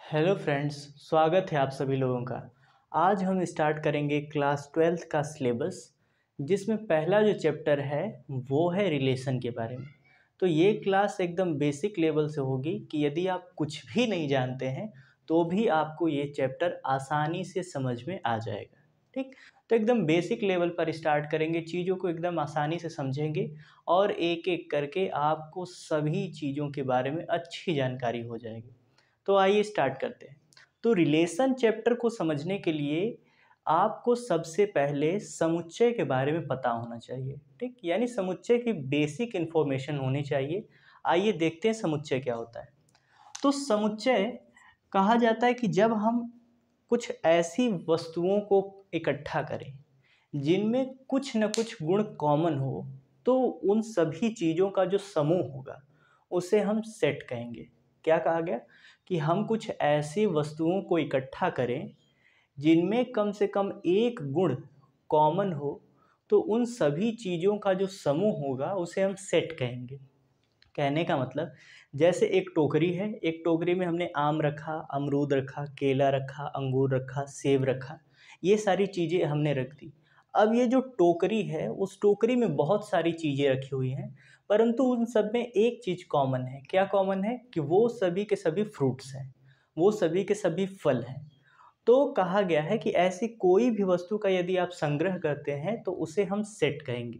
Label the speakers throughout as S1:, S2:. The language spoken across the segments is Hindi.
S1: हेलो फ्रेंड्स, स्वागत है आप सभी लोगों का। आज हम स्टार्ट करेंगे क्लास 12th का सिलेबस, जिसमें पहला जो चैप्टर है वो है रिलेशन के बारे में। तो ये क्लास एकदम बेसिक लेवल से होगी कि यदि आप कुछ भी नहीं जानते हैं तो भी आपको ये चैप्टर आसानी से समझ में आ जाएगा। ठीक, तो एकदम बेसिक लेवल पर स्टार्ट करेंगे, चीज़ों को एकदम आसानी से समझेंगे और एक एक करके आपको सभी चीज़ों के बारे में अच्छी जानकारी हो जाएगी। तो आइए स्टार्ट करते हैं। तो रिलेशन चैप्टर को समझने के लिए आपको सबसे पहले समुच्चय के बारे में पता होना चाहिए। ठीक, यानी समुच्चय की बेसिक इन्फॉर्मेशन होनी चाहिए। आइए देखते हैं समुच्चय क्या होता है। तो समुच्चय कहा जाता है कि जब हम कुछ ऐसी वस्तुओं को इकट्ठा करें जिनमें कुछ न कुछ गुण कॉमन हो, तो उन सभी चीज़ों का जो समूह होगा उसे हम सेट कहेंगे। क्या कहा गया कि हम कुछ ऐसी वस्तुओं को इकट्ठा करें जिनमें कम से कम एक गुण कॉमन हो, तो उन सभी चीज़ों का जो समूह होगा उसे हम सेट कहेंगे। कहने का मतलब, जैसे एक टोकरी है, एक टोकरी में हमने आम रखा, अमरूद रखा, केला रखा, अंगूर रखा, सेब रखा, ये सारी चीज़ें हमने रख दी। अब ये जो टोकरी है, उस टोकरी में बहुत सारी चीज़ें रखी हुई हैं, परंतु उन सब में एक चीज़ कॉमन है। क्या कॉमन है? कि वो सभी के सभी फ्रूट्स हैं, वो सभी के सभी फल हैं। तो कहा गया है कि ऐसी कोई भी वस्तु का यदि आप संग्रह करते हैं तो उसे हम सेट कहेंगे।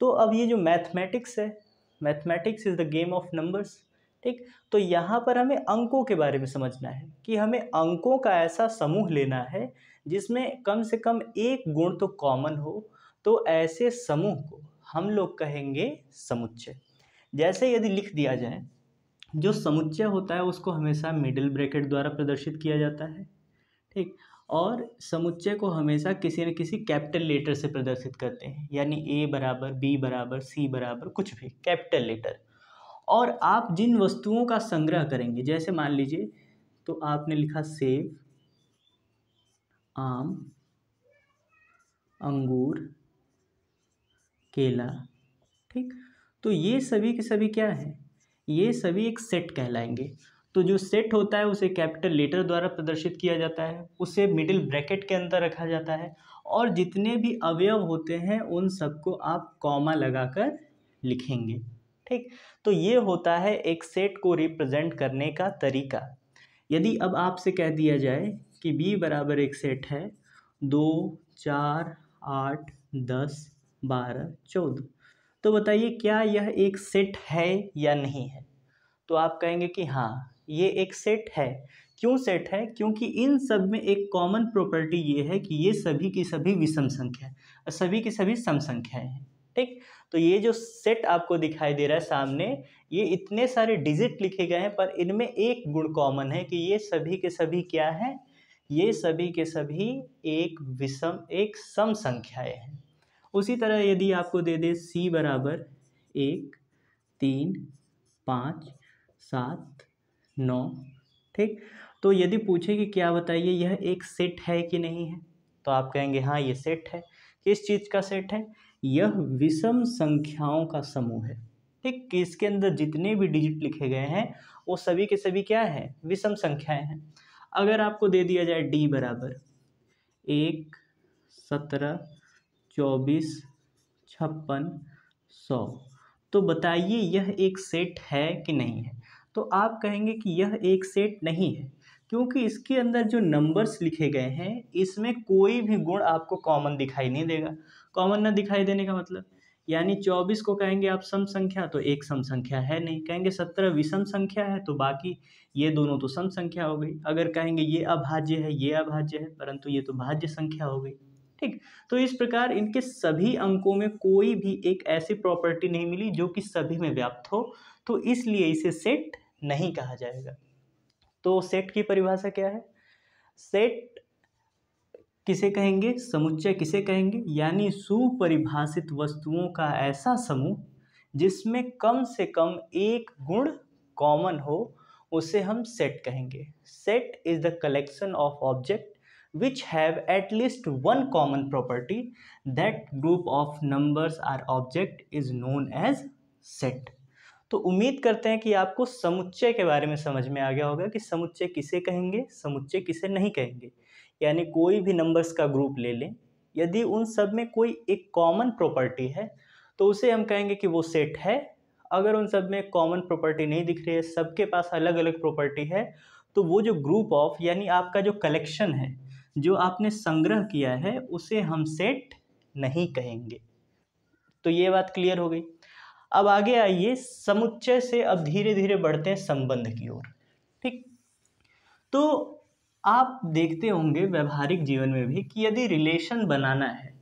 S1: तो अब ये जो मैथमेटिक्स है, mathematics is the game of numbers. ठीक, तो यहाँ पर हमें अंकों के बारे में समझना है कि हमें अंकों का ऐसा समूह लेना है जिसमें कम से कम एक गुण तो कॉमन हो। तो ऐसे समूह को हम लोग कहेंगे समुच्चय। जैसे यदि लिख दिया जाए, जो समुच्चय होता है उसको हमेशा मिडिल ब्रैकेट द्वारा प्रदर्शित किया जाता है। ठीक, और समुच्चय को हमेशा किसी न किसी कैपिटल लेटर से प्रदर्शित करते हैं, यानी ए बराबर, बी बराबर, सी बराबर, कुछ भी कैपिटल लेटर। और आप जिन वस्तुओं का संग्रह करेंगे, जैसे मान लीजिए तो आपने लिखा सेब, आम, अंगूर, केला। ठीक, तो ये सभी के सभी क्या हैं? ये सभी एक सेट कहलाएंगे। तो जो सेट होता है उसे कैपिटल लेटर द्वारा प्रदर्शित किया जाता है, उसे मिडिल ब्रैकेट के अंदर रखा जाता है, और जितने भी अवयव होते हैं उन सबको आप कॉमा लगाकर लिखेंगे। ठीक, तो ये होता है एक सेट को रिप्रेजेंट करने का तरीका। यदि अब आपसे कह दिया जाए कि बी बराबर एक सेट है, 2, 4, 8, 10, 12, 14, तो बताइए क्या यह एक सेट है या नहीं है? तो आप कहेंगे कि हाँ, ये एक सेट है। क्यों सेट है? क्योंकि इन सब में एक कॉमन प्रॉपर्टी ये है कि ये सभी की सभी विषम संख्या है, सभी की सभी सम संख्याएं हैं। ठीक, तो ये जो सेट आपको दिखाई दे रहा है सामने, ये इतने सारे डिजिट लिखे गए हैं पर इनमें एक गुण कॉमन है कि ये सभी के सभी क्या हैं? ये सभी के सभी एक सम संख्याएं हैं। उसी तरह यदि आपको दे दे सी बराबर 1, 3, 5, 7, 9। ठीक, तो यदि पूछे कि क्या बताइए यह एक सेट है कि नहीं है, तो आप कहेंगे हाँ ये सेट है। किस चीज़ का सेट है? यह विषम संख्याओं का समूह है। ठीक, कि इसके अंदर जितने भी डिजिट लिखे गए हैं वो सभी के सभी क्या हैं? विषम संख्याएं हैं। अगर आपको दे दिया जाए डी बराबर 1, 17, 24, 56, 100, तो बताइए यह एक सेट है कि नहीं है? तो आप कहेंगे कि यह एक सेट नहीं है, क्योंकि इसके अंदर जो नंबर्स लिखे गए हैं इसमें कोई भी गुण आपको कॉमन दिखाई नहीं देगा। कॉमन ना दिखाई देने का मतलब, यानी 24 को कहेंगे आप सम संख्या, तो एक सम संख्या है नहीं। कहेंगे 17 विषम संख्या है, तो बाकी ये दोनों तो सम संख्या हो गई। अगर कहेंगे ये अभाज्य है, ये अभाज्य है, परंतु ये तो भाज्य संख्या हो गई। ठीक, तो इस प्रकार इनके सभी अंकों में कोई भी एक ऐसी प्रॉपर्टी नहीं मिली जो कि सभी में व्याप्त हो, तो इसलिए इसे सेट नहीं कहा जाएगा। तो सेट की परिभाषा क्या है? सेट किसे कहेंगे? समुच्चय किसे कहेंगे? यानी सुपरिभाषित वस्तुओं का ऐसा समूह जिसमें कम से कम एक गुण कॉमन हो, उसे हम सेट कहेंगे। Set is the collection of object which have at least one common property. That group of numbers or object is known as set. तो उम्मीद करते हैं कि आपको समुच्चय के बारे में समझ में आ गया होगा कि समुच्चय किसे कहेंगे, समुच्चय किसे नहीं कहेंगे। यानी कोई भी नंबर्स का ग्रुप ले लें, यदि उन सब में कोई एक कॉमन प्रॉपर्टी है तो उसे हम कहेंगे कि वो सेट है। अगर उन सब में कॉमन प्रॉपर्टी नहीं दिख रही है, सबके पास अलग अलग प्रॉपर्टी है, तो वो जो ग्रुप ऑफ यानी आपका जो कलेक्शन है, जो आपने संग्रह किया है, उसे हम सेट नहीं कहेंगे। तो ये बात क्लियर हो गई। अब आगे आइए, समुच्चय से अब धीरे धीरे बढ़ते हैं संबंध की ओर। ठीक, तो आप देखते होंगे व्यवहारिक जीवन में भी कि यदि रिलेशन बनाना है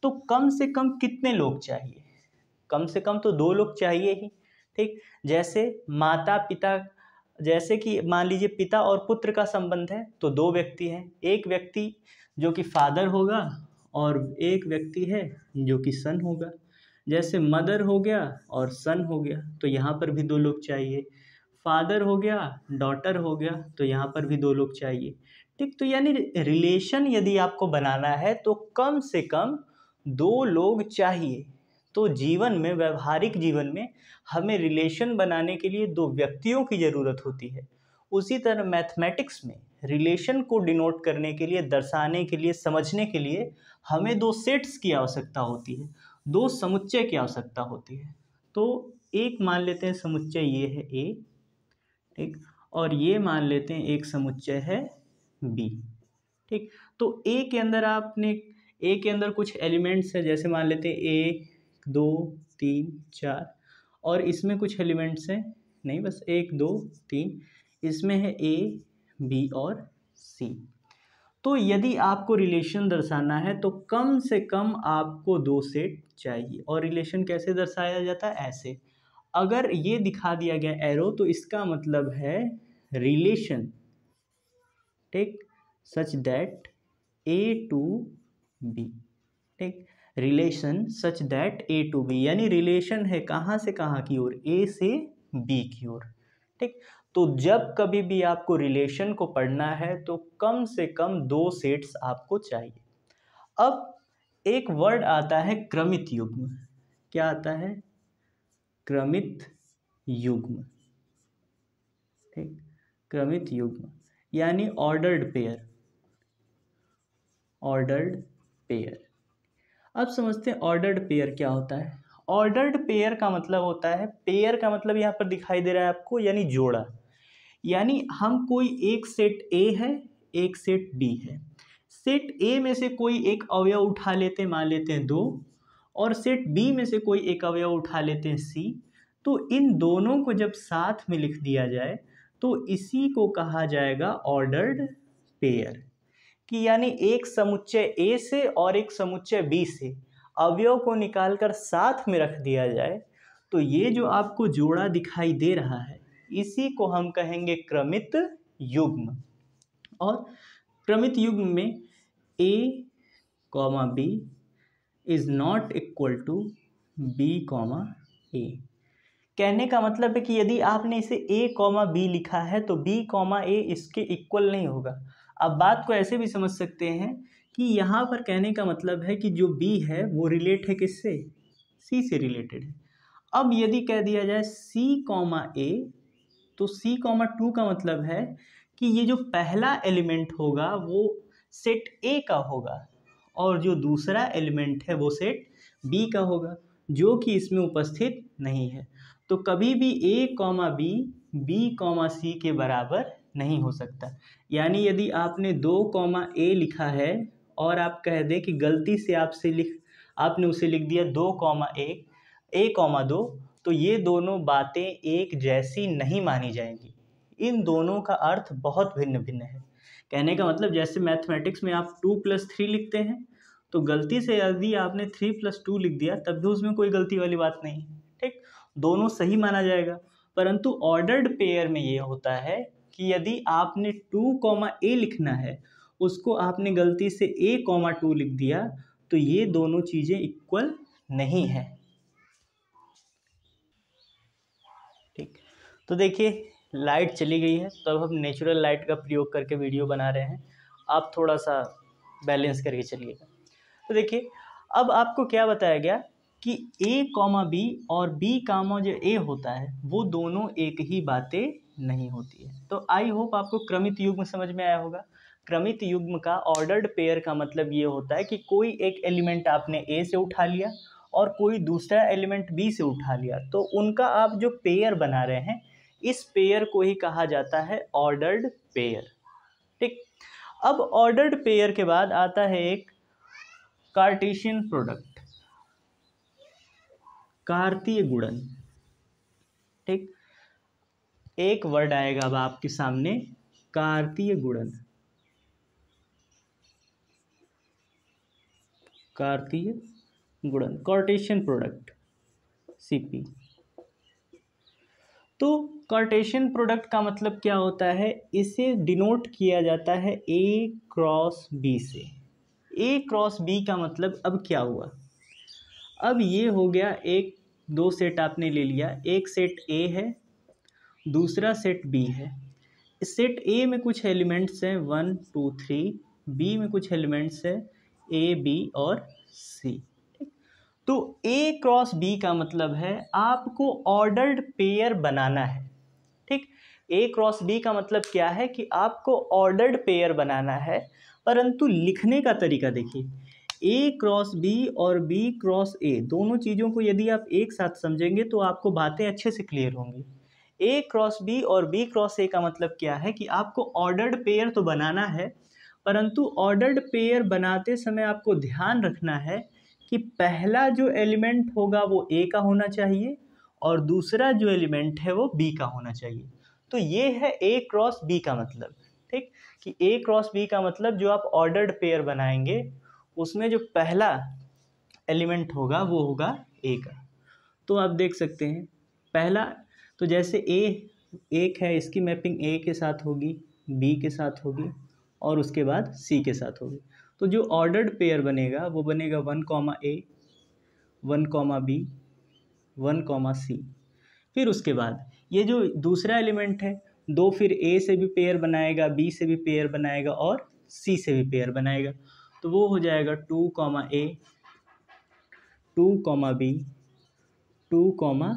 S1: तो कम से कम कितने लोग चाहिए? कम से कम तो 2 लोग चाहिए ही। ठीक, जैसे माता पिता, जैसे कि मान लीजिए पिता और पुत्र का संबंध है तो 2 व्यक्ति हैं, एक व्यक्ति जो कि फादर होगा और एक व्यक्ति है जो कि सन होगा। जैसे मदर हो गया और सन हो गया तो यहाँ पर भी 2 लोग चाहिए। फादर हो गया, डॉटर हो गया तो यहाँ पर भी 2 लोग चाहिए। ठीक, तो यानी रिलेशन यदि आपको बनाना है तो कम से कम 2 लोग चाहिए। तो जीवन में, व्यवहारिक जीवन में हमें रिलेशन बनाने के लिए 2 व्यक्तियों की ज़रूरत होती है। उसी तरह मैथमेटिक्स में रिलेशन को डिनोट करने के लिए, दर्शाने के लिए, समझने के लिए हमें 2 सेट्स की आवश्यकता होती है, 2 समुच्चय की आवश्यकता होती है। तो एक मान लेते हैं समुच्चय ये है ए, ठीक, और ये मान लेते हैं एक समुच्चय है बी। ठीक, तो ए के अंदर आपने, ए के अंदर कुछ एलिमेंट्स है, जैसे मान लेते हैं 1 2 3 4, और इसमें कुछ एलिमेंट्स हैं, नहीं बस 1 2 3, इसमें है ए बी और सी। तो यदि आपको रिलेशन दर्शाना है तो कम से कम आपको 2 सेट चाहिए। और रिलेशन कैसे दर्शाया जाता है? ऐसे, अगर ये दिखा दिया गया एरो तो इसका मतलब है रिलेशन, ठीक, such that A to B. ठीक, relation such that A to B, यानी रिलेशन है कहाँ से कहाँ की ओर? ए से बी की ओर। ठीक, तो जब कभी भी आपको रिलेशन को पढ़ना है तो कम से कम 2 सेट्स आपको चाहिए। अब एक वर्ड आता है क्रमित युग्म। क्या आता है? क्रमित युग्म। ठीक, क्रमित युग्म यानी ऑर्डर्ड पेयर। ऑर्डर्ड पेयर, अब समझते हैं ऑर्डर्ड पेयर क्या होता है। ऑर्डर्ड पेयर का मतलब होता है, पेयर का मतलब यहाँ पर दिखाई दे रहा है आपको, यानी जोड़ा। यानी हम कोई एक सेट ए है, एक सेट बी है, सेट ए में से कोई एक अवयव उठा लेते हैं, मान लेते हैं 2, और सेट बी में से कोई एक अवयव उठा लेते हैं सी। तो इन दोनों को जब साथ में लिख दिया जाए तो इसी को कहा जाएगा ऑर्डर्ड पेयर। कि यानी एक समुच्चय ए से और एक समुच्चय बी से अवयव को निकालकर साथ में रख दिया जाए तो ये जो आपको जोड़ा दिखाई दे रहा है, इसी को हम कहेंगे क्रमित युग्म। और क्रमित युग्म में A comma B is not equal to B comma A. कहने का मतलब है कि यदि आपने इसे ए कॉमा बी लिखा है तो बी कॉमा ए इसके इक्वल नहीं होगा। अब बात को ऐसे भी समझ सकते हैं कि यहाँ पर कहने का मतलब है कि जो बी है वो रिलेट है किससे? सी से रिलेटेड है। अब यदि कह दिया जाए सी कॉमा ए, तो सी कॉमा 2 का मतलब है कि ये जो पहला एलिमेंट होगा वो सेट ए का होगा और जो दूसरा एलिमेंट है वो सेट बी का होगा, जो कि इसमें उपस्थित नहीं है। तो कभी भी ए कॉमा बी कॉमा सी के बराबर नहीं हो सकता। यानी यदि आपने 2 कॉमा ए लिखा है और आप कह दें कि गलती से आपने उसे लिख दिया 2 कॉमा ए कॉमा 2, तो ये दोनों बातें एक जैसी नहीं मानी जाएंगी। इन दोनों का अर्थ बहुत भिन्न भिन्न है। कहने का मतलब जैसे मैथमेटिक्स में आप 2 + 3 लिखते हैं तो गलती से यदि आपने 3 + 2 लिख दिया तब भी उसमें कोई गलती वाली बात नहीं। ठीक, दोनों सही माना जाएगा। परंतु ऑर्डर्ड पेयर में ये होता है कि यदि आपने 2 कॉमा ए लिखना है, उसको आपने गलती से ए कॉमा 2 लिख दिया तो ये दोनों चीज़ें इक्वल नहीं है। ठीक, तो देखिए लाइट चली गई है तो अब हम नेचुरल लाइट का प्रयोग करके वीडियो बना रहे हैं, आप थोड़ा सा बैलेंस करके चलिएगा। तो देखिए अब आपको क्या बताया गया कि ए कॉमा बी और बी कॉमा जो ए होता है वो दोनों एक ही बातें नहीं होती है। तो आई होप आपको क्रमित युग्म समझ में आया होगा। क्रमित युग्म का ऑर्डर्ड पेयर का मतलब ये होता है कि कोई एक एलिमेंट आपने ए से उठा लिया और कोई दूसरा एलिमेंट बी से उठा लिया, तो उनका आप जो पेयर बना रहे हैं इस पेयर को ही कहा जाता है ऑर्डर्ड पेयर। ठीक, अब ऑर्डर्ड पेयर के बाद आता है एक कार्टेशियन प्रोडक्ट, कार्तीय गुणन। ठीक, एक वर्ड आएगा अब आपके सामने, कार्तीय गुणन। कार्तीय गुणन, कार्टेशियन प्रोडक्ट, सीपी। तो कार्टेशियन प्रोडक्ट का मतलब क्या होता है, इसे डिनोट किया जाता है ए क्रॉस बी से। ए क्रॉस बी का मतलब अब क्या हुआ, अब ये हो गया एक दो सेट आपने ले लिया, एक सेट ए है दूसरा सेट बी है। इस सेट ए में कुछ एलिमेंट्स हैं 1 2 3, बी में कुछ एलिमेंट्स हैं ए बी और सी। तो ए क्रॉस बी का मतलब है आपको ऑर्डर्ड पेयर बनाना है। ठीक, ए क्रॉस बी का मतलब क्या है कि आपको ऑर्डर्ड पेयर बनाना है, परंतु लिखने का तरीका देखिए, ए क्रॉस बी और बी क्रॉस ए दोनों चीज़ों को यदि आप एक साथ समझेंगे तो आपको बातें अच्छे से क्लियर होंगी। ए क्रॉस बी और बी क्रॉस ए का मतलब क्या है कि आपको ऑर्डर्ड पेयर तो बनाना है, परंतु ऑर्डर्ड पेयर बनाते समय आपको ध्यान रखना है कि पहला जो एलिमेंट होगा वो ए का होना चाहिए और दूसरा जो एलिमेंट है वो बी का होना चाहिए। तो ये है ए क्रॉस बी का मतलब। ठीक, कि ए क्रॉस बी का मतलब जो आप ऑर्डर्ड पेयर बनाएंगे उसमें जो पहला एलिमेंट होगा वो होगा ए का। तो आप देख सकते हैं पहला, तो जैसे ए एक है, इसकी मैपिंग ए के साथ होगी, बी के साथ होगी और उसके बाद सी के साथ होगी। तो जो ऑर्डर्ड पेयर बनेगा वो बनेगा 1 कॉमा ए, 1 कॉमा बी, 1 कॉमा सी। फिर उसके बाद ये जो दूसरा एलिमेंट है दो फिर ए से भी पेयर बनाएगा, बी से भी पेयर बनाएगा और सी से भी पेयर बनाएगा। तो वो हो जाएगा 2 कॉमा ए, 2 कॉमा बी, 2 कॉमा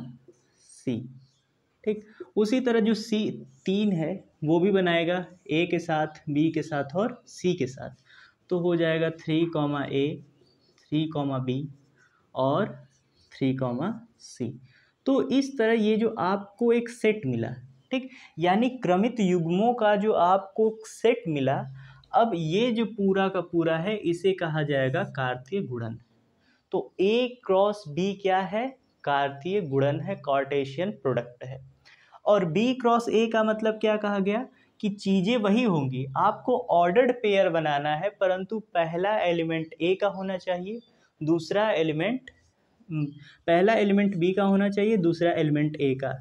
S1: सी। ठीक, उसी तरह जो सी 3 है वो भी बनाएगा ए के साथ, बी के साथ और सी के साथ। तो हो जाएगा 3 कॉमा ए, 3 कॉमा बी और 3 कॉमा सी। तो इस तरह ये जो आपको एक सेट मिला, ठीक, यानी क्रमित युग्मों का जो आपको सेट मिला, अब ये जो पूरा का पूरा है इसे कहा जाएगा कार्तीय गुणन। तो ए क्रॉस बी क्या है, कार्तीय गुणन है, कार्टेशियन प्रोडक्ट है। और बी क्रॉस ए का मतलब क्या कहा गया कि चीज़ें वही होंगी, आपको ऑर्डर्ड पेयर बनाना है, परंतु पहला एलिमेंट ए का होना चाहिए, दूसरा एलिमेंट पहला एलिमेंट बी का होना चाहिए, दूसरा एलिमेंट ए का।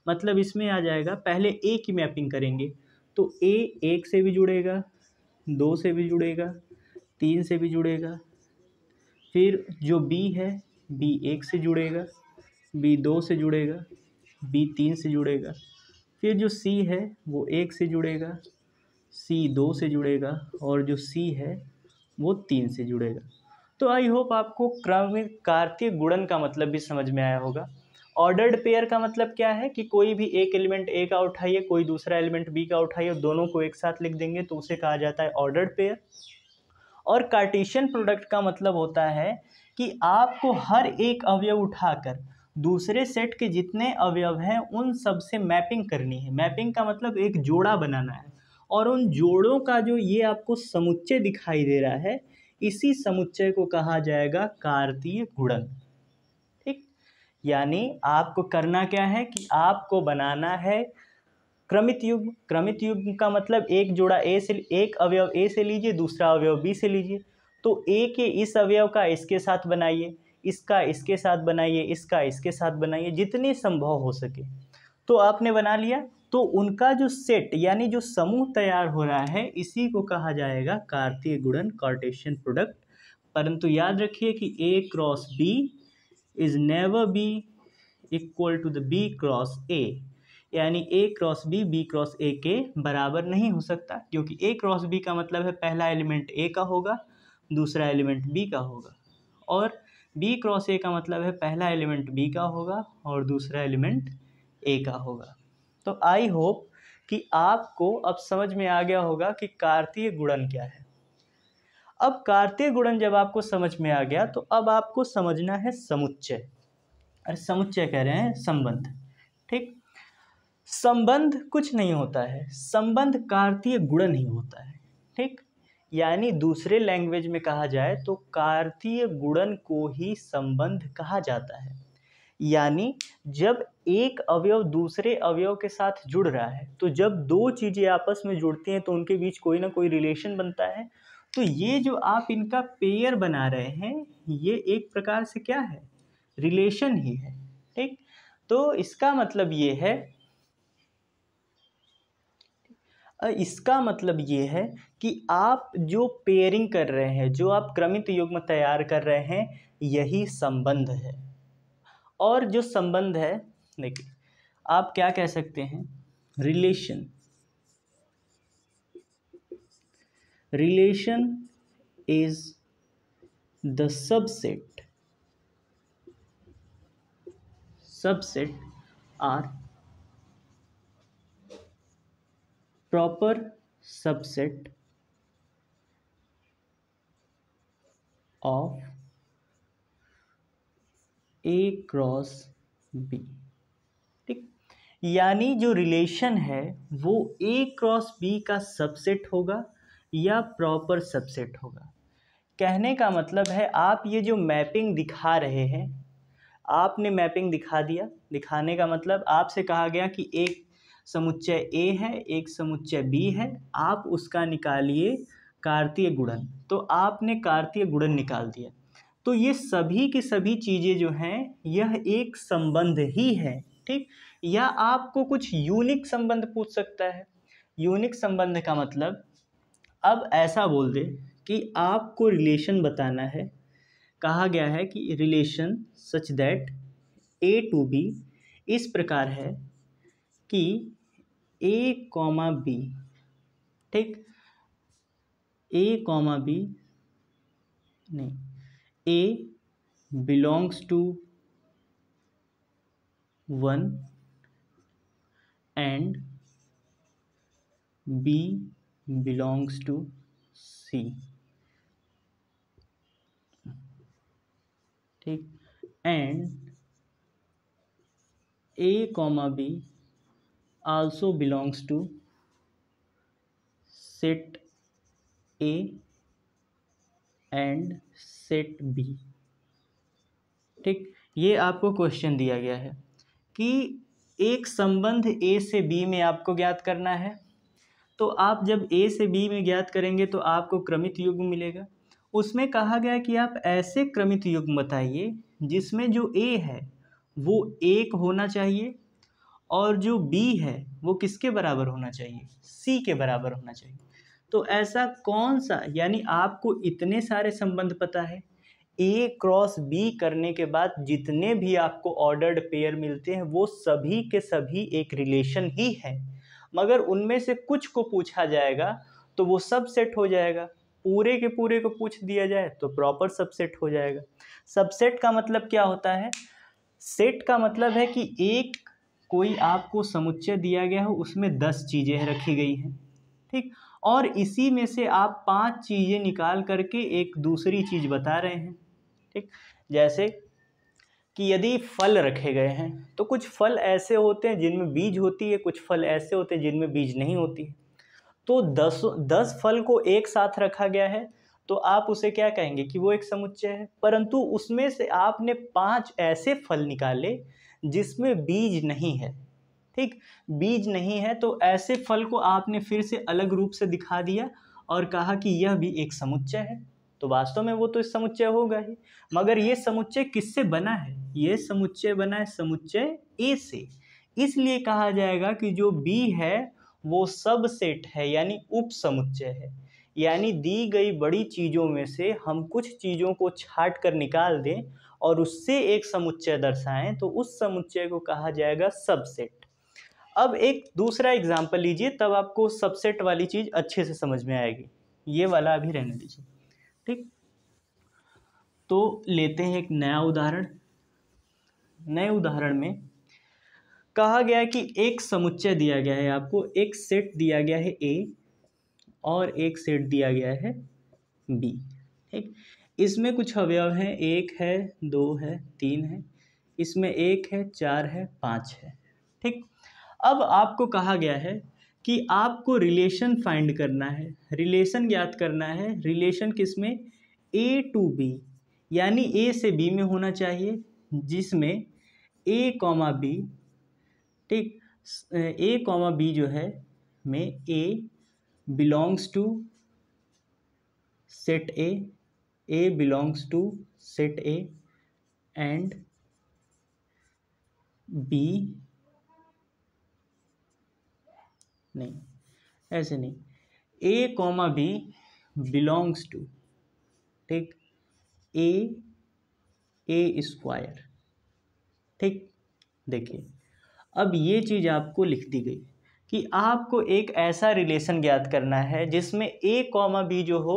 S1: मतलब इसमें आ जाएगा पहले ए की मैपिंग करेंगे तो ए 1 से भी जुड़ेगा, 2 से भी जुड़ेगा, 3 से भी जुड़ेगा। फिर जो बी है बी 1 से जुड़ेगा, बी 2 से जुड़ेगा, बी 3 से जुड़ेगा। फिर जो सी है वो 1 से जुड़ेगा, सी 2 से जुड़ेगा और जो सी है वो 3 से जुड़ेगा। तो आई होप आपको क्रमिक कार्तीय गुणन का मतलब भी समझ में आया होगा। ऑर्डर्ड पेयर का मतलब क्या है कि कोई भी एक एलिमेंट ए का उठाइए, कोई दूसरा एलिमेंट बी का उठाइए, दोनों को एक साथ लिख देंगे तो उसे कहा जाता है ऑर्डर्ड पेयर। और कार्टेशियन प्रोडक्ट का मतलब होता है कि आपको हर एक अवयव उठाकर दूसरे सेट के जितने अवयव हैं उन सब से मैपिंग करनी है। मैपिंग का मतलब एक जोड़ा बनाना है और उन जोड़ों का जो ये आपको समुच्चय दिखाई दे रहा है इसी समुच्चय को कहा जाएगा कार्तीय गुणन। ठीक, यानी आपको करना क्या है कि आपको बनाना है क्रमित युग्म। क्रमित युग्म का मतलब एक जोड़ा ए से, एक अवयव ए से लीजिए, दूसरा अवयव बी से लीजिए। तो ए के इस अवयव का इसके साथ बनाइए, इसका इसके साथ बनाइए, इसका इसके साथ बनाइए, जितने संभव हो सके। तो आपने बना लिया, तो उनका जो सेट यानी जो समूह तैयार हो रहा है इसी को कहा जाएगा कार्तीय गुणन, कार्टेशियन प्रोडक्ट। परंतु याद रखिए कि A cross B is never be equal to the B cross A, यानी A cross B B cross A के बराबर नहीं हो सकता, क्योंकि ए क्रॉस बी का मतलब है पहला एलिमेंट ए का होगा, दूसरा एलिमेंट बी का होगा। और बी क्रॉस ए का मतलब है पहला एलिमेंट बी का होगा और दूसरा एलिमेंट ए का होगा। तो आई होप कि आपको अब समझ में आ गया होगा कि कार्तीय गुणन क्या है। अब कार्तीय गुणन जब आपको समझ में आ गया तो अब आपको समझना है समुच्चय। अरे समुच्चय कह रहे हैं संबंध, ठीक। संबंध कुछ नहीं होता है, संबंध कार्तीय गुणन ही होता है, ठीक। यानी दूसरे लैंग्वेज में कहा जाए तो कार्तीय गुणन को ही संबंध कहा जाता है। यानी जब एक अवयव दूसरे अवयव के साथ जुड़ रहा है, तो जब दो चीज़ें आपस में जुड़ती हैं तो उनके बीच कोई ना कोई रिलेशन बनता है। तो ये जो आप इनका पेयर बना रहे हैं, ये एक प्रकार से क्या है, रिलेशन ही है, ठीक। तो इसका मतलब ये है कि आप जो पेयरिंग कर रहे हैं, जो आप क्रमित युग्म तैयार कर रहे हैं, यही संबंध है। और जो संबंध है, देखिए आप क्या कह सकते हैं, relation is the subset or proper subset of A cross B, ठीक। यानी जो रिलेशन है वो A क्रॉस B का सबसेट होगा या प्रॉपर सबसेट होगा। कहने का मतलब है आप ये जो मैपिंग दिखा रहे हैं, आपने मैपिंग दिखा दिया। दिखाने का मतलब आपसे कहा गया कि एक समुच्चय A है, एक समुच्चय B है, आप उसका निकालिए कार्तीय गुणन। तो आपने कार्तीय गुणन निकाल दिया। तो ये सभी की सभी चीज़ें जो हैं यह एक संबंध ही है, ठीक। या आपको कुछ यूनिक संबंध पूछ सकता है। यूनिक संबंध का मतलब अब ऐसा बोल दे कि आपको रिलेशन बताना है। कहा गया है कि relation such that A to B इस प्रकार है कि A कॉमा B, ठीक। A कॉमा B नहीं, A belongs to 1 and B belongs to C, ठीक। And A comma B also belongs to set A and set B, ठीक। ये आपको क्वेश्चन दिया गया है कि एक संबंध A से B में आपको ज्ञात करना है। तो आप जब A से B में ज्ञात करेंगे तो आपको क्रमित युग्म मिलेगा। उसमें कहा गया कि आप ऐसे क्रमित युग्म बताइए जिसमें जो A है वो 1 होना चाहिए और जो B है वो किसके बराबर होना चाहिए, C के बराबर होना चाहिए। तो ऐसा कौन सा, यानी आपको इतने सारे संबंध पता है, A क्रॉस B करने के बाद जितने भी आपको ऑर्डर्ड पेयर मिलते हैं वो सभी के सभी एक रिलेशन ही है। मगर उनमें से कुछ को पूछा जाएगा तो वो सबसेट हो जाएगा, पूरे के पूरे को पूछ दिया जाए तो प्रॉपर सबसेट हो जाएगा। सबसेट का मतलब क्या होता है, सेट का मतलब है कि एक कोई आपको समुच्चय दिया गया हो, उसमें 10 चीज़ें रखी गई हैं, ठीक। और इसी में से आप 5 चीज़ें निकाल करके एक दूसरी चीज़ बता रहे हैं, ठीक। जैसे कि यदि फल रखे गए हैं तो कुछ फल ऐसे होते हैं जिनमें बीज होती है, कुछ फल ऐसे होते हैं जिनमें बीज नहीं होती है। तो 10 फल को एक साथ रखा गया है तो आप उसे क्या कहेंगे कि वो एक समुच्चय है। परंतु उसमें से आपने 5 ऐसे फल निकाले जिसमें बीज नहीं है, ठीक। बीज नहीं है तो ऐसे फल को आपने फिर से अलग रूप से दिखा दिया और कहा कि यह भी एक समुच्चय है। तो वास्तव में वो तो इस समुच्चय होगा ही, मगर ये समुच्चय किससे बना है, ये समुच्चय बना है समुच्चय A से। इसलिए कहा जाएगा कि जो B है वो सबसेट है, यानी उप समुच्चय है। यानी दी गई बड़ी चीज़ों में से हम कुछ चीज़ों को छांट कर निकाल दें और उससे एक समुच्चय दर्शाएं तो उस समुच्चय को कहा जाएगा सबसेट। अब एक दूसरा एग्जाम्पल लीजिए, तब आपको सबसेट वाली चीज़ अच्छे से समझ में आएगी। ये वाला अभी रहने दीजिए, ठीक। तो लेते हैं एक नया उदाहरण। नए उदाहरण में कहा गया है कि एक समुच्चय दिया गया है, आपको एक सेट दिया गया है ए और एक सेट दिया गया है बी। ठीक, इसमें कुछ अवयव हैं, 1 है, 2 है, 3 है, इसमें 1 है, 4 है, 5 है। ठीक, अब आपको कहा गया है कि आपको रिलेशन फाइंड करना है, रिलेशन ज्ञात करना है। रिलेशन किसमें? ए टू बी, यानी ए से बी में होना चाहिए, जिसमें ए कॉमा बी, ठीक, ए कॉमा बी जो है में A belongs to set A belongs to set A and B, नहीं ऐसे नहीं, A comma B belongs to, ठीक, ए स्क्वायर। ठीक, देखिए अब ये चीज़ आपको लिख दी गई कि आपको एक ऐसा रिलेशन ज्ञात करना है जिसमें ए कॉमा बी जो हो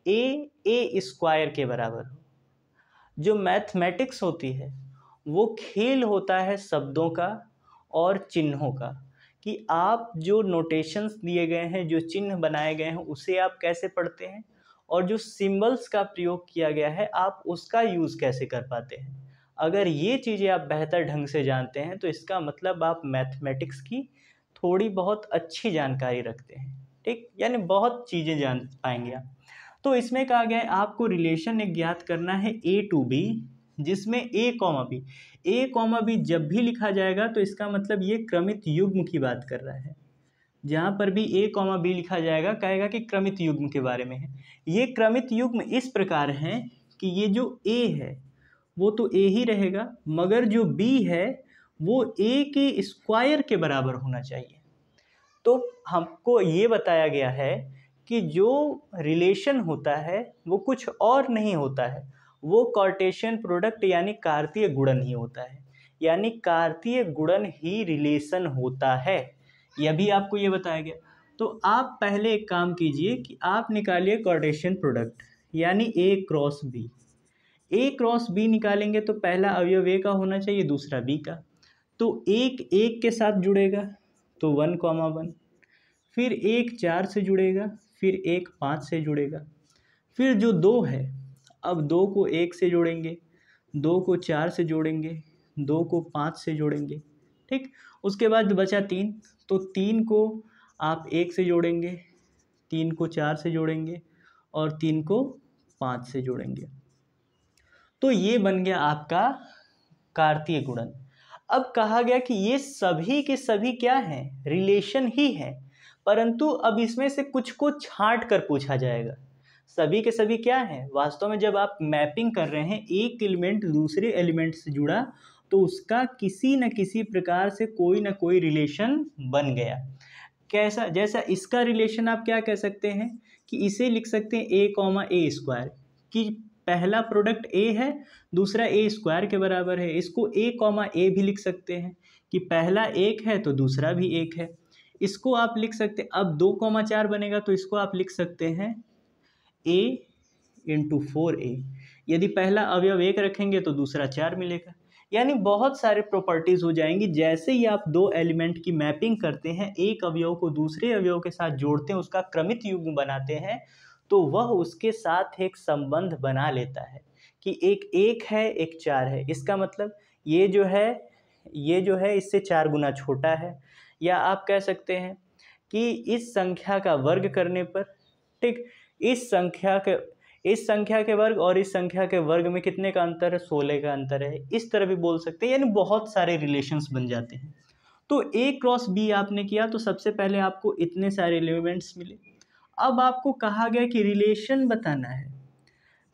S1: ए स्क्वायर के बराबर हो। जो मैथमेटिक्स होती है वो खेल होता है शब्दों का और चिन्हों का, कि आप जो नोटेशंस दिए गए हैं, जो चिन्ह बनाए गए हैं, उसे आप कैसे पढ़ते हैं, और जो सिंबल्स का प्रयोग किया गया है आप उसका यूज़ कैसे कर पाते हैं। अगर ये चीज़ें आप बेहतर ढंग से जानते हैं तो इसका मतलब आप मैथमेटिक्स की थोड़ी बहुत अच्छी जानकारी रखते हैं। ठीक, यानी बहुत चीज़ें जान पाएंगे आप। तो इसमें कहा गया है आपको रिलेशन एक ज्ञात करना है ए टू बी, जिसमें ए कॉमा बी जब भी लिखा जाएगा तो इसका मतलब ये क्रमित युग्म की बात कर रहा है। जहाँ पर भी ए कॉमा बी लिखा जाएगा कहेगा कि क्रमित युग्म के बारे में है। ये क्रमित युग्म इस प्रकार हैं कि ये जो ए है वो तो ए ही रहेगा, मगर जो बी है वो ए के स्क्वायर के बराबर होना चाहिए। तो हमको ये बताया गया है कि जो रिलेशन होता है वो कुछ और नहीं होता है, वो कार्टेशियन प्रोडक्ट यानी कार्तीय गुणन ही होता है, यानी कार्तीय गुणन ही रिलेशन होता है। यह भी आपको ये बताया गया। तो आप पहले एक काम कीजिए कि आप निकालिए कार्टेशियन प्रोडक्ट, यानी A cross B. A cross B निकालेंगे तो पहला अवयव ए का होना चाहिए, दूसरा बी का। तो एक के साथ जुड़ेगा तो 1,1, फिर एक 4 से जुड़ेगा, फिर एक 5 से जुड़ेगा, फिर जो 2 है, अब 2 को 1 से जोड़ेंगे, 2 को 4 से जोड़ेंगे, 2 को 5 से जोड़ेंगे। ठीक, उसके बाद बचा 3, तो 3 को आप 1 से जोड़ेंगे, 3 को 4 से जोड़ेंगे और 3 को 5 से जोड़ेंगे। तो ये बन गया आपका कार्तीय गुणन। अब कहा गया कि ये सभी के सभी क्या हैं? रिलेशन ही हैं, परंतु अब इसमें से कुछ को छांट कर पूछा जाएगा। सभी के सभी क्या हैं? वास्तव में जब आप मैपिंग कर रहे हैं, एक एलिमेंट दूसरे एलिमेंट से जुड़ा तो उसका किसी न किसी प्रकार से कोई ना कोई रिलेशन बन गया। कैसा? जैसा इसका रिलेशन आप क्या कह सकते हैं कि इसे लिख सकते हैं ए कॉमा ए स्क्वायर, कि पहला प्रोडक्ट ए है, दूसरा ए स्क्वायर के बराबर है। इसको ए कॉमा ए भी लिख सकते हैं कि पहला 1 है तो दूसरा भी 1 है। इसको आप लिख सकते हैं, अब 2,4 बनेगा तो इसको आप लिख सकते हैं a इंटू 4a। यदि पहला अवयव 1 रखेंगे तो दूसरा 4 मिलेगा। यानी बहुत सारे प्रॉपर्टीज़ हो जाएंगी। जैसे ही आप दो एलिमेंट की मैपिंग करते हैं, एक अवयव को दूसरे अवयव के साथ जोड़ते हैं, उसका क्रमित युग्म बनाते हैं, तो वह उसके साथ एक संबंध बना लेता है कि एक 1 है, एक 4 है। इसका मतलब ये जो है इससे 4 गुना छोटा है। या आप कह सकते हैं कि इस संख्या का वर्ग करने पर, ठीक, इस संख्या के वर्ग और इस संख्या के वर्ग में कितने का अंतर है? 16 का अंतर है। इस तरह भी बोल सकते हैं। यानी बहुत सारे रिलेशंस बन जाते हैं। तो ए क्रॉस बी आपने किया तो सबसे पहले आपको इतने सारे एलिमेंट्स मिले। अब आपको कहा गया कि रिलेशन बताना है।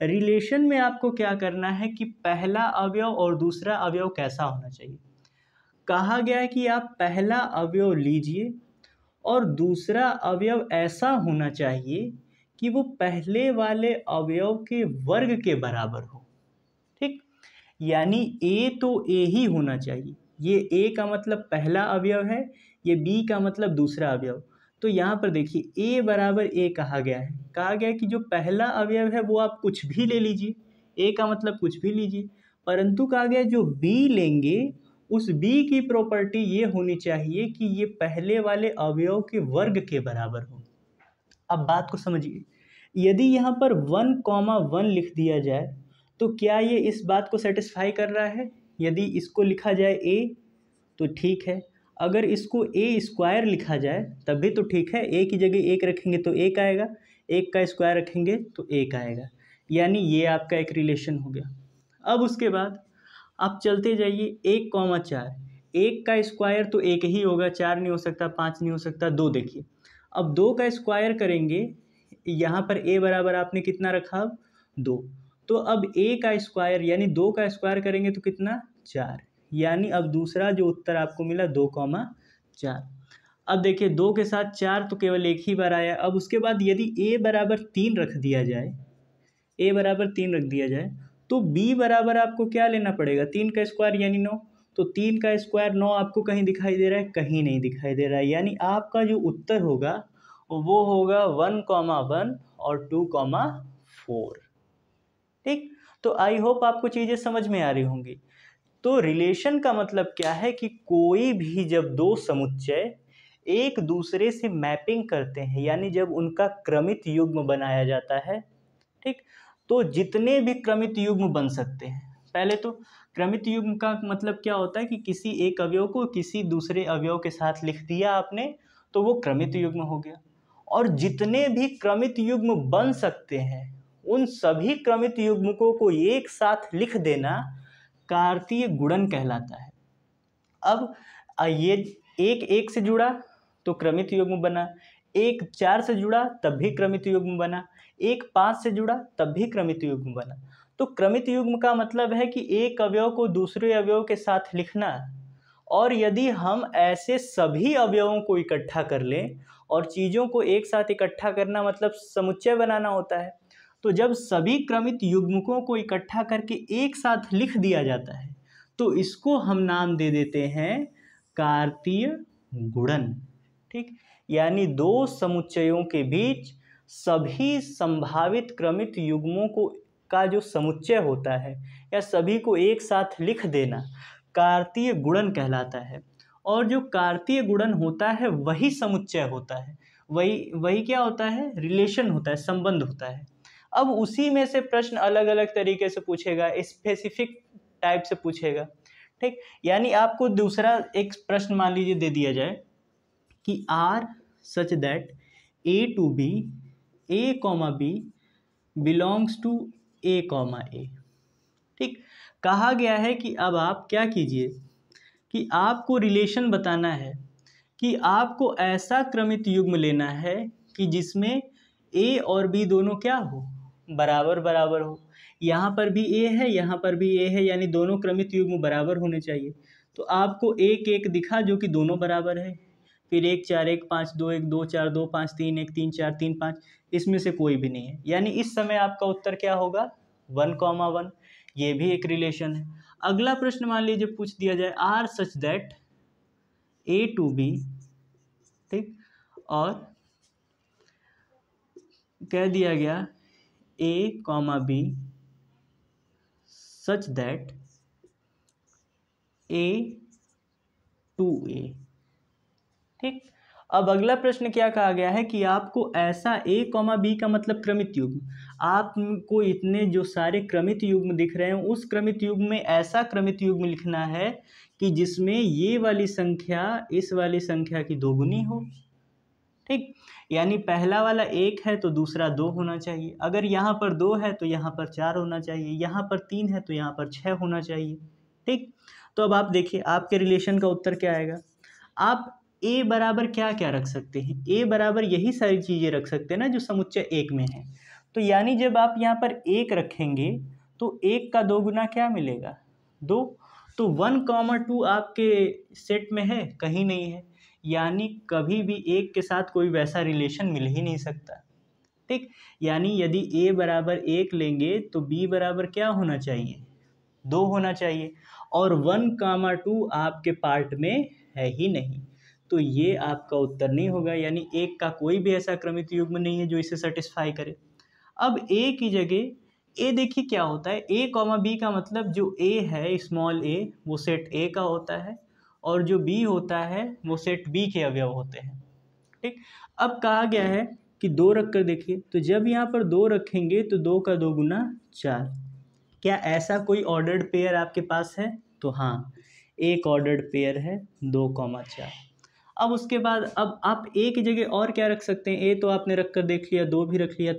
S1: रिलेशन में आपको क्या करना है कि पहला अवयव और दूसरा अवयव कैसा होना चाहिए। कहा गया है कि आप पहला अवयव लीजिए और दूसरा अवयव ऐसा होना चाहिए कि वो पहले वाले अवयव के वर्ग के बराबर हो। ठीक, यानी ए तो ए ही होना चाहिए। ये ए का मतलब पहला अवयव है, ये बी का मतलब दूसरा अवयव। तो यहाँ पर देखिए ए बराबर ए कहा गया है। कहा गया है कि जो पहला अवयव है वो आप कुछ भी ले लीजिए, ए का मतलब कुछ भी लीजिए, परंतु कहा गया जो बी लेंगे उस बी की प्रॉपर्टी ये होनी चाहिए कि ये पहले वाले अवयव के वर्ग के बराबर हो। अब बात को समझिए, यदि यहाँ पर 1,1 लिख दिया जाए तो क्या ये इस बात को सेटिस्फाई कर रहा है? यदि इसको लिखा जाए ए तो ठीक है, अगर इसको ए स्क्वायर लिखा जाए तब भी तो ठीक है, ए की जगह एक रखेंगे तो एक आएगा, एक का स्क्वायर रखेंगे तो एक आएगा, यानी ये आपका एक रिलेशन हो गया। अब उसके बाद आप चलते जाइए 1,4, एक का स्क्वायर तो एक ही होगा, 4 नहीं हो सकता, 5 नहीं हो सकता, 2 देखिए। अब 2 का स्क्वायर करेंगे, यहाँ पर ए बराबर आपने कितना रखा, अब 2, तो अब ए का स्क्वायर यानी 2 का स्क्वायर करेंगे तो कितना, 4, यानी अब दूसरा जो उत्तर आपको मिला 2,4। अब देखिए 2 के साथ 4 तो केवल एक ही बार आया। अब उसके बाद यदि ए बराबर 3 रख दिया जाए, ए बराबर 3 रख दिया जाए तो बी बराबर आपको क्या लेना पड़ेगा, 3 का स्क्वायर यानी 9, तो 3 का स्क्वायर 9 आपको कहीं दिखाई दे रहा है, कहीं नहीं दिखाई दे रहा है, यानी आपका जो उत्तर होगा वो होगा 1,1 और 2,4। ठीक, तो आई होप आपको चीज़ें समझ में आ रही होंगी। तो रिलेशन का मतलब क्या है कि कोई भी जब दो समुच्चय एक दूसरे से मैपिंग करते हैं, यानी जब उनका क्रमित युग्म बनाया जाता है, ठीक, तो जितने भी क्रमित युग्म बन सकते हैं, पहले तो क्रमित युग्म का मतलब क्या होता है कि किसी एक अवयव को किसी दूसरे अवयव के साथ लिख दिया आपने तो वो क्रमित युग्म हो गया, और जितने भी क्रमित युग्म बन सकते हैं उन सभी क्रमित युग्मकों को एक साथ लिख देना कार्तीय गुणन कहलाता है। अब ये एक एक से जुड़ा तो क्रमित युग्म बना, एक 4 से जुड़ा तब भी क्रमित युग्म बना, एक 5 से जुड़ा तब भी क्रमित युग्म बना। तो क्रमित युग्म का मतलब है कि एक अवयव को दूसरे अवयव के साथ लिखना, और यदि हम ऐसे सभी अवयवों को इकट्ठा कर लें, और चीज़ों को एक साथ इकट्ठा करना मतलब समुच्चय बनाना होता है, तो जब सभी क्रमित युग्मकों को इकट्ठा करके एक साथ लिख दिया जाता है तो इसको हम नाम दे देते हैं कार्तीय गुणन। ठीक, यानी दो समुच्चयों के बीच सभी संभावित क्रमित युग्मों को का जो समुच्चय होता है या सभी को एक साथ लिख देना कार्तीय गुणन कहलाता है। और जो कार्तीय गुणन होता है वही समुच्चय होता है, वही क्या होता है, रिलेशन होता है, संबंध होता है। अब उसी में से प्रश्न अलग अलग तरीके से पूछेगा, स्पेसिफिक टाइप से पूछेगा। ठीक, यानी आपको दूसरा एक प्रश्न मान लीजिए दे दिया जाए कि R such that A to B, A comma B belongs to A comma A. ठीक, कहा गया है कि अब आप क्या कीजिए कि आपको रिलेशन बताना है कि आपको ऐसा क्रमित युग्म लेना है कि जिसमें ए और बी दोनों क्या हो, बराबर बराबर हो। यहाँ पर भी ए है, यहाँ पर भी ए है, यानी दोनों क्रमित युग्म बराबर होने चाहिए। तो आपको एक एक दिखा जो कि दोनों बराबर है, फिर 1 4 1 5 2 1 2 4 2 5 3 1 3 4 3 5, इसमें से कोई भी नहीं है, यानी इस समय आपका उत्तर क्या होगा 1,1। ये भी एक रिलेशन है। अगला प्रश्न मान लीजिए पूछ दिया जाए R such that A to B, ठीक, और कह दिया गया A comma B such that A to A. ठीक, अब अगला प्रश्न क्या कहा गया है कि आपको ऐसा ए कॉमा बी का मतलब क्रमित युग्म, आपको इतने जो सारे क्रमित युग्म दिख रहे हैं उस क्रमित युग्म में ऐसा क्रमित युग्म लिखना है कि जिसमें ये वाली संख्या इस वाली संख्या की दोगुनी हो। ठीक, यानी पहला वाला 1 है तो दूसरा 2 होना चाहिए, अगर यहाँ पर 2 है तो यहाँ पर 4 होना चाहिए, यहाँ पर 3 है तो यहाँ पर 6 होना चाहिए। ठीक, तो अब आप देखिए आपके रिलेशन का उत्तर क्या आएगा। आप ए बराबर क्या क्या रख सकते हैं, ए बराबर यही सारी चीज़ें रख सकते हैं ना जो समुच्चय एक में है। तो यानी जब आप यहाँ पर 1 रखेंगे तो 1 का 2 गुना क्या मिलेगा, 2। तो 1,2 आपके सेट में है, कहीं नहीं है, यानी कभी भी 1 के साथ कोई वैसा रिलेशन मिल ही नहीं सकता। ठीक, यानी यदि a बराबर 1 लेंगे तो b बराबर क्या होना चाहिए, 2 होना चाहिए, और 1,2 आपके पार्ट में है ही नहीं, तो ये आपका उत्तर नहीं होगा, यानी 1 का कोई भी ऐसा क्रमित युग्म नहीं है जो इसे सेटिस्फाई करे। अब a की जगह ए देखिए क्या होता है, ए कॉमा बी का मतलब जो ए है स्मॉल ए वो सेट ए का होता है और जो बी होता है वो सेट बी के अवयव होते हैं। ठीक, अब कहा गया है कि 2 रख कर देखिए, तो जब यहाँ पर 2 रखेंगे तो 2 का 2 गुना 4। क्या ऐसा कोई ऑर्डर्ड पेयर आपके पास है? तो हाँ, एक ऑर्डर्ड पेयर है 2,4। अब उसके बाद अब आप ए की जगह और क्या रख सकते हैं? ए तो आपने रख कर देख लिया, 2 भी रख लिया,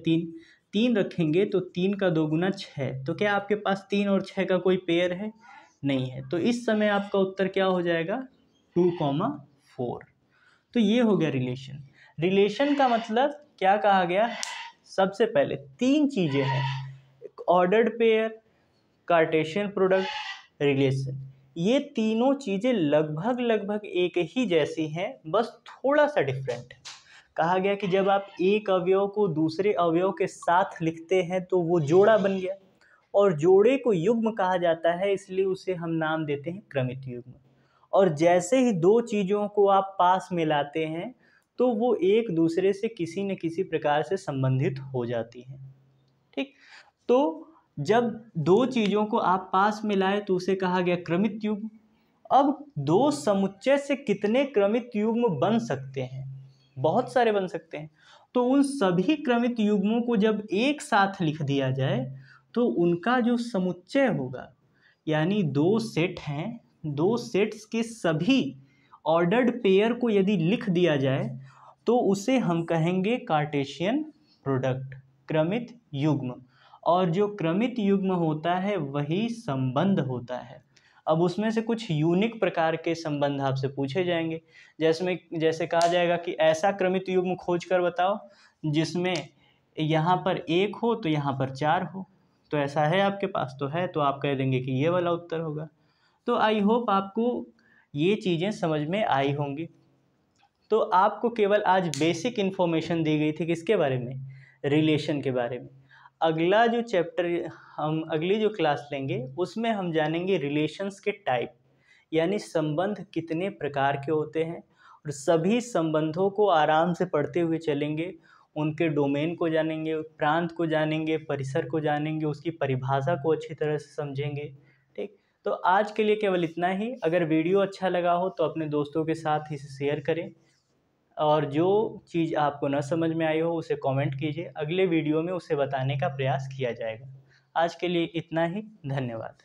S1: 3 रखेंगे तो 3 का 2 गुना 6। तो क्या आपके पास 3 और 6 का कोई पेयर है? नहीं है। तो इस समय आपका उत्तर क्या हो जाएगा? 2,4। तो ये हो गया रिलेशन। रिलेशन का मतलब क्या कहा गया? सबसे पहले 3 चीज़ें हैं, ordered pair, Cartesian product, relation. ये तीनों चीज़ें लगभग एक ही जैसी हैं, बस थोड़ा सा डिफरेंट है। कहा गया कि जब आप एक अवयव को दूसरे अवयव के साथ लिखते हैं तो वो जोड़ा बन गया, और जोड़े को युग्म कहा जाता है, इसलिए उसे हम नाम देते हैं क्रमित युग्म। और जैसे ही 2 चीज़ों को आप पास मिलाते हैं तो वो एक दूसरे से किसी न किसी प्रकार से संबंधित हो जाती हैं। ठीक, तो जब 2 चीज़ों को आप पास मिलाए तो उसे कहा गया क्रमित युग्म। अब 2 समुच्चय से कितने क्रमित युग्म बन सकते हैं? बहुत सारे बन सकते हैं। तो उन सभी क्रमित युग्मों को जब एक साथ लिख दिया जाए तो उनका जो समुच्चय होगा, यानी 2 सेट हैं, 2 सेट्स के सभी ऑर्डर्ड पेयर को यदि लिख दिया जाए तो उसे हम कहेंगे कार्टेशियन प्रोडक्ट, क्रमित युग्म। और जो क्रमित युग्म होता है वही संबंध होता है। अब उसमें से कुछ यूनिक प्रकार के संबंध आपसे पूछे जाएंगे, जैसे कहा जाएगा कि ऐसा क्रमित युग्म खोज कर बताओ जिसमें यहाँ पर 1 हो तो यहाँ पर 4 हो। तो ऐसा है आपके पास? तो है, तो आप कह देंगे कि ये वाला उत्तर होगा। तो आई होप आपको ये चीज़ें समझ में आई होंगी। तो आपको केवल आज बेसिक इन्फॉर्मेशन दी गई थी किसके बारे में? रिलेशन के बारे में। अगला जो चैप्टर हम अगली जो क्लास लेंगे उसमें हम जानेंगे रिलेशंस के टाइप, यानी संबंध कितने प्रकार के होते हैं, और सभी संबंधों को आराम से पढ़ते हुए चलेंगे। उनके डोमेन को जानेंगे, प्रांत को जानेंगे, परिसर को जानेंगे, उसकी परिभाषा को अच्छी तरह से समझेंगे। ठीक, तो आज के लिए केवल इतना ही। अगर वीडियो अच्छा लगा हो तो अपने दोस्तों के साथ इसे शेयर करें, और जो चीज़ आपको न समझ में आई हो उसे कमेंट कीजिए, अगले वीडियो में उसे बताने का प्रयास किया जाएगा। आज के लिए इतना ही, धन्यवाद।